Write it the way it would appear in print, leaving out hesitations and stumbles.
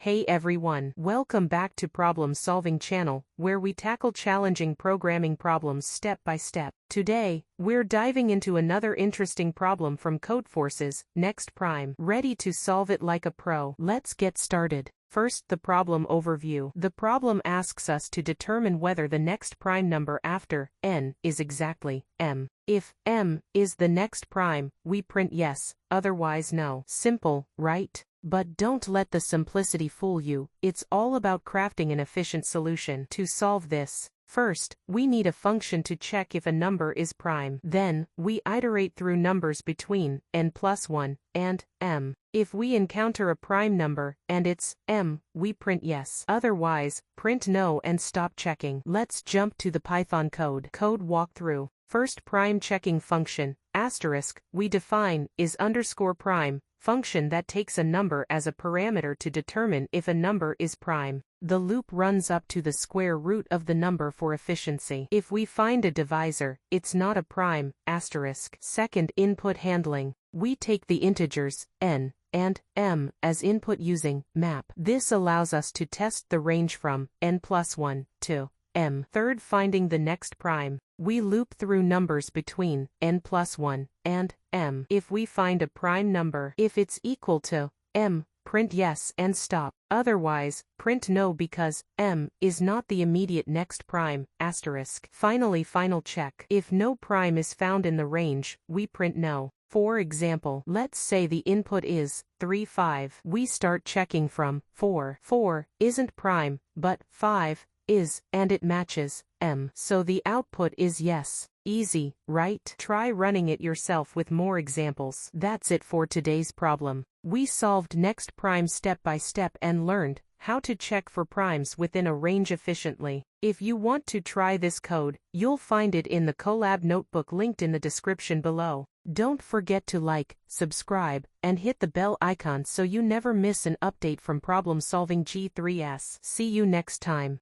Hey everyone, welcome back to Problem Solving channel, where we tackle challenging programming problems step by step. Today, we're diving into another interesting problem from Codeforces, Next Prime. Ready to solve it like a pro? Let's get started. First, the problem overview. The problem asks us to determine whether the next prime number after n is exactly m. If m is the next prime, we print yes, otherwise no. Simple, right? But don't let the simplicity fool you, it's all about crafting an efficient solution. To solve this, first, we need a function to check if a number is prime. Then, we iterate through numbers between n+1 and m. If we encounter a prime number, and it's m, we print yes. Otherwise, print no and stop checking. Let's jump to the Python code. Code walkthrough. First prime checking function, asterisk, we define, is _prime, function that takes a number as a parameter to determine if a number is prime. The loop runs up to the square root of the number for efficiency. If we find a divisor, it's not a prime, asterisk. Second input handling. We take the integers, n, and m, as input using map. This allows us to test the range from n+1 to m. Third, finding the next prime. We loop through numbers between n+1 and m. If we find a prime number, if it's equal to m, print yes and stop. Otherwise, print no because m is not the immediate next prime, asterisk. Finally, final check. If no prime is found in the range, we print no. For example, let's say the input is 3, 5. We start checking from 4. 4 isn't prime, but 5 is, and it matches m. So the output is yes. Easy, right? Try running it yourself with more examples. That's it for today's problem. We solved next prime step by step and learned how to check for primes within a range efficiently. If you want to try this code, you'll find it in the Colab notebook linked in the description below. Don't forget to like, subscribe, and hit the bell icon so you never miss an update from Problem Solving G3S. See you next time.